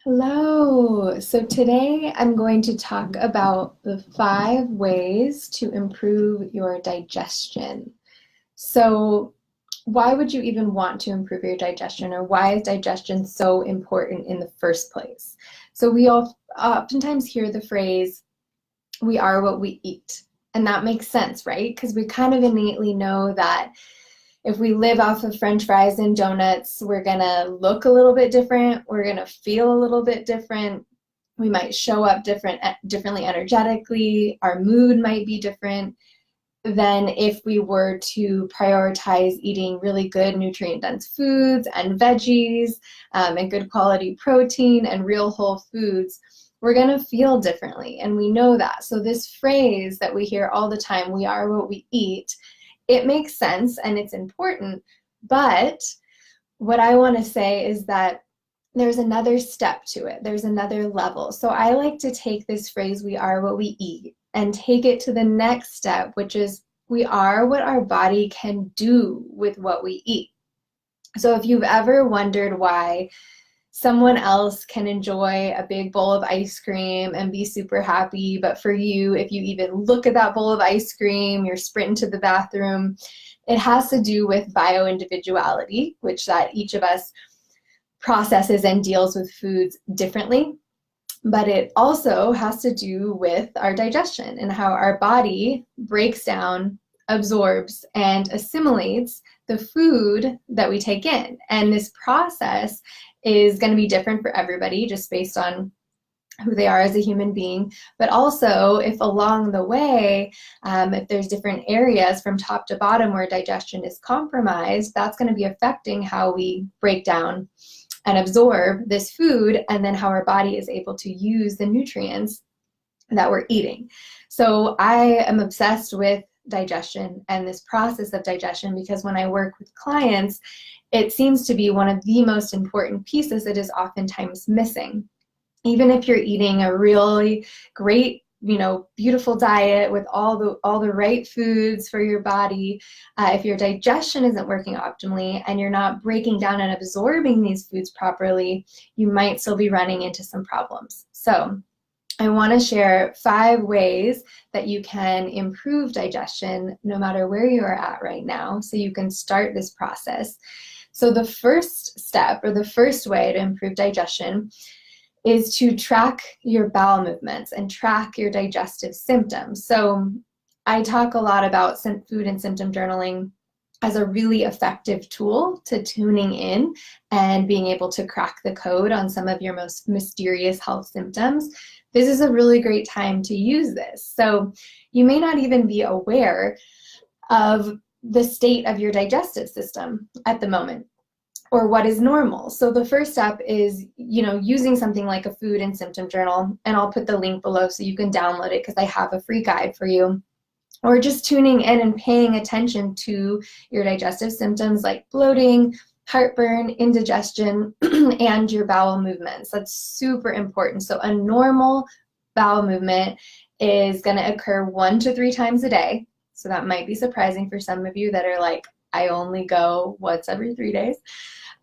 Hello. So today I'm going to talk about the 5 ways to improve your digestion. So, why would you even want to improve your digestion, or why is digestion so important in the first place? So, we all oftentimes hear the phrase, we are what we eat. And that makes sense, right? Because we kind of innately know that if we live off of French fries and donuts, we're gonna look a little bit different. We're gonna feel a little bit different. We might show up differently energetically. Our mood might be different than if we were to prioritize eating really good nutrient-dense foods and veggies, and good quality protein and real whole foods. We're going to feel differently, and we know that. So this phrase that we hear all the time, we are what we eat, it makes sense and it's important, but what I want to say is that there's another step to it. There's another level. So I like to take this phrase, we are what we eat, and take it to the next step, which is we are what our body can do with what we eat. So if you've ever wondered why someone else can enjoy a big bowl of ice cream and be super happy, but for you, if you even look at that bowl of ice cream, you're sprinting to the bathroom, it has to do with bio-individuality, which that each of us processes and deals with foods differently. But it also has to do with our digestion and how our body breaks down, absorbs, and assimilates the food that we take in. And this process is going to be different for everybody just based on who they are as a human being, but also if along the way, if there's different areas from top to bottom where digestion is compromised, that's going to be affecting how we break down and absorb this food, and then how our body is able to use the nutrients that we're eating. So I am obsessed with digestion and this process of digestion because when I work with clients, it seems to be one of the most important pieces that is oftentimes missing. Even if you're eating a really great, beautiful diet with all the right foods for your body, if your digestion isn't working optimally and you're not breaking down and absorbing these foods properly, you might still be running into some problems. So I want to share 5 ways that you can improve digestion no matter where you are at right now, so you can start this process. So the first step, or the first way to improve digestion, is to track your bowel movements and track your digestive symptoms. So I talk a lot about food and symptom journaling as a really effective tool to tuning in and being able to crack the code on some of your most mysterious health symptoms. This is a really great time to use this. So you may not even be aware of the state of your digestive system at the moment, or what is normal. So the first step is, using something like a food and symptom journal, and I'll put the link below so you can download it because I have a free guide for you. Or just tuning in and paying attention to your digestive symptoms like bloating, heartburn, indigestion, and your bowel movements. That's super important. So a normal bowel movement is going to occur 1 to 3 times a day. So that might be surprising for some of you that are like, I only go once every 3 days.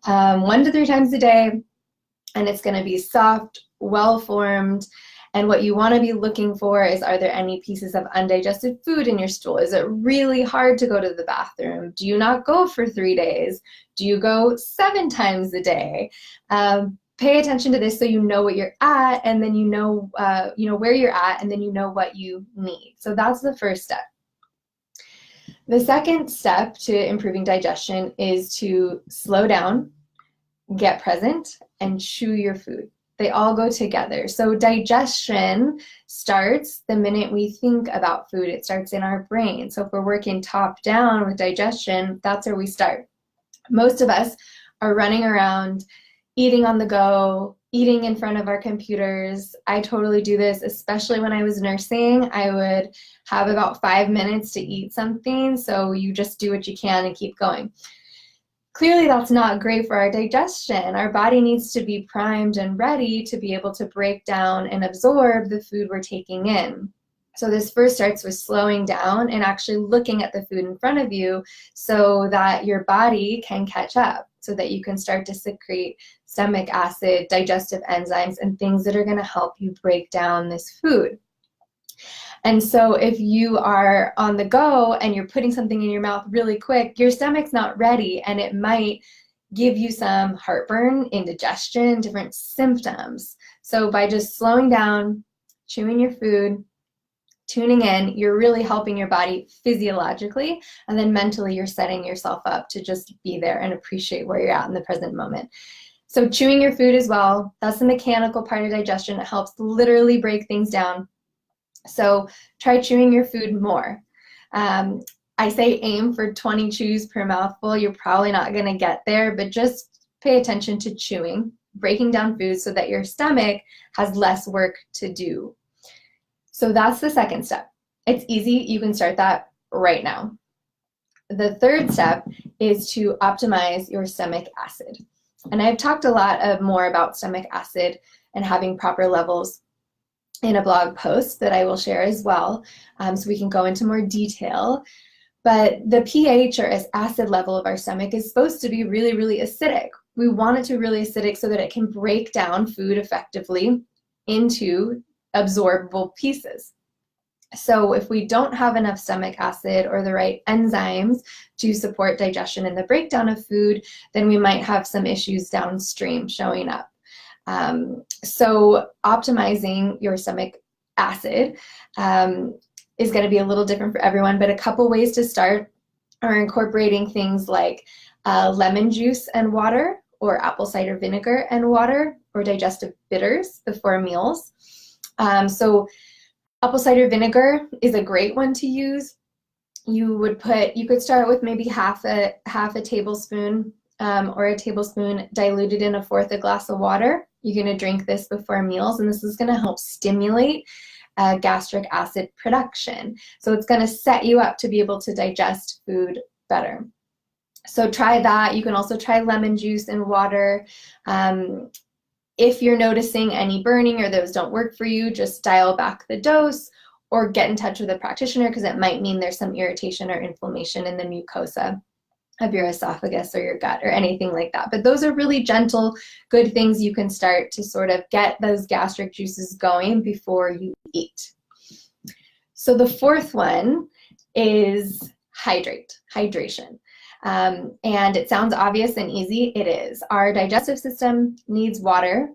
1 to 3 times a day, and it's going to be soft, well-formed. And what you want to be looking for is, are there any pieces of undigested food in your stool? Is it really hard to go to the bathroom? Do you not go for 3 days? Do you go 7 times a day? Pay attention to this so you know what you're at, and then you know where you're at, and then you know what you need. So that's the first step. The second step to improving digestion is to slow down, get present, and chew your food. They all go together. So digestion starts the minute we think about food. It starts in our brain. So if we're working top down with digestion, that's where we start. Most of us are running around, eating on the go, eating in front of our computers. I totally do this, especially when I was nursing. I would have about 5 minutes to eat something, so you just do what you can and keep going. Clearly, that's not great for our digestion. Our body needs to be primed and ready to be able to break down and absorb the food we're taking in. So this first starts with slowing down and actually looking at the food in front of you so that your body can catch up, so that you can start to secrete stomach acid, digestive enzymes, and things that are going to help you break down this food. And so if you are on the go and you're putting something in your mouth really quick, your stomach's not ready, and it might give you some heartburn, indigestion, different symptoms. So by just slowing down, chewing your food, tuning in, you're really helping your body physiologically, and then mentally you're setting yourself up to just be there and appreciate where you're at in the present moment. So chewing your food as well, that's the mechanical part of digestion. It helps literally break things down. So try chewing your food more. I say aim for 20 chews per mouthful. You're probably not going to get there, but just pay attention to chewing, breaking down food so that your stomach has less work to do. So that's the second step. It's easy. You can start that right now. The third step is to optimize your stomach acid. And I've talked a lot more about stomach acid and having proper levels in a blog post that I will share as well, so we can go into more detail. But the pH, or acid level of our stomach, is supposed to be really, really acidic. We want it to be really acidic so that it can break down food effectively into absorbable pieces. So if we don't have enough stomach acid or the right enzymes to support digestion and the breakdown of food, then we might have some issues downstream showing up. So optimizing your stomach acid is going to be a little different for everyone, but a couple ways to start are incorporating things like lemon juice and water, or apple cider vinegar and water, or digestive bitters before meals. So apple cider vinegar is a great one to use. You could start with maybe half a tablespoon or a tablespoon diluted in 1/4 a glass of water. You're going to drink this before meals, and this is going to help stimulate gastric acid production. So it's going to set you up to be able to digest food better. So try that. You can also try lemon juice and water. If you're noticing any burning or those don't work for you, just dial back the dose or get in touch with a practitioner, because it might mean there's some irritation or inflammation in the mucosa of your esophagus or your gut or anything like that. But those are really gentle, good things you can start to sort of get those gastric juices going before you eat. So the fourth one is hydration. And it sounds obvious and easy. It is. Our digestive system needs water.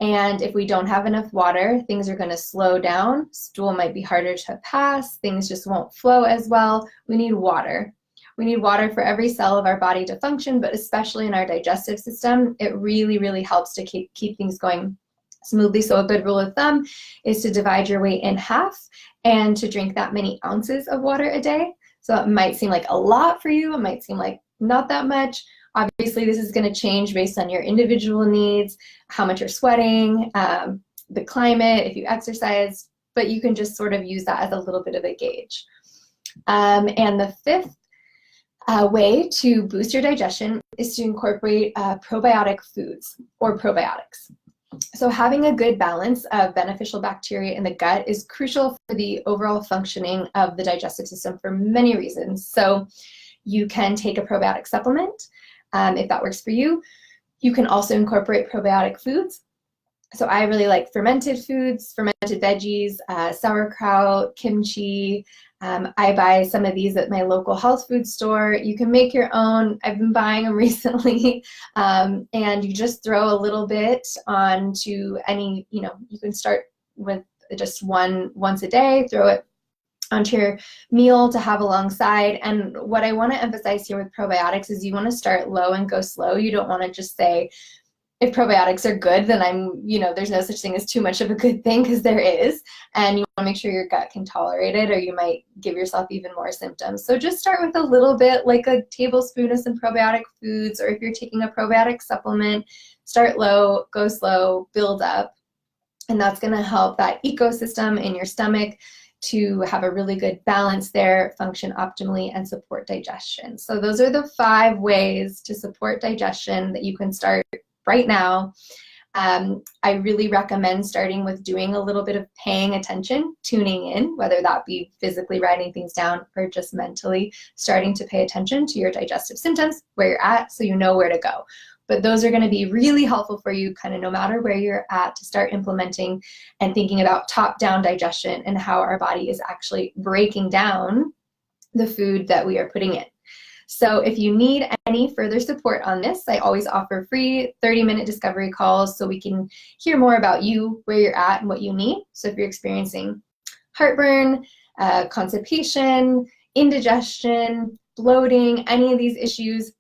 And if we don't have enough water, things are going to slow down. Stool might be harder to pass. Things just won't flow as well. We need water. We need water for every cell of our body to function, but especially in our digestive system, it really, really helps to keep things going smoothly. So a good rule of thumb is to divide your weight in half and to drink that many ounces of water a day. So it might seem like a lot for you. It might seem like not that much. Obviously, this is going to change based on your individual needs, how much you're sweating, the climate, if you exercise, but you can just sort of use that as a little bit of a gauge. And the fifth way to boost your digestion is to incorporate probiotic foods or probiotics. So having a good balance of beneficial bacteria in the gut is crucial for the overall functioning of the digestive system for many reasons. So you can take a probiotic supplement if that works for you. You can also incorporate probiotic foods. So I really like fermented foods, fermented veggies, sauerkraut, kimchi. I buy some of these at my local health food store. You can make your own. I've been buying them recently. And you just throw a little bit onto any, you can start with just once a day, throw it onto your meal to have alongside. And what I want to emphasize here with probiotics is you want to start low and go slow. You don't want to just say, if probiotics are good, then there's no such thing as too much of a good thing, because there is. And you want to make sure your gut can tolerate it, or you might give yourself even more symptoms. So just start with a little bit, like a tablespoon of some probiotic foods, or if you're taking a probiotic supplement, start low, go slow, build up. And that's going to help that ecosystem in your stomach to have a really good balance there, function optimally, and support digestion. So those are the 5 ways to support digestion that you can start right now. I really recommend starting with doing a little bit of paying attention, tuning in, whether that be physically writing things down or just mentally starting to pay attention to your digestive symptoms, where you're at, so you know where to go. But those are going to be really helpful for you kind of no matter where you're at to start implementing and thinking about top-down digestion and how our body is actually breaking down the food that we are putting in. So if you need any further support on this, I always offer free 30-minute discovery calls so we can hear more about you, where you're at, and what you need. So if you're experiencing heartburn, constipation, indigestion, bloating, any of these issues,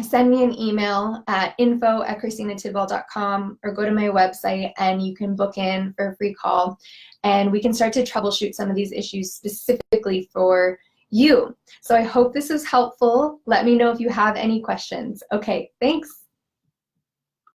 send me an email at info@christinatidwell.com or go to my website and you can book in for a free call and we can start to troubleshoot some of these issues specifically for you. So I hope this was helpful. Let me know if you have any questions. Okay, thanks.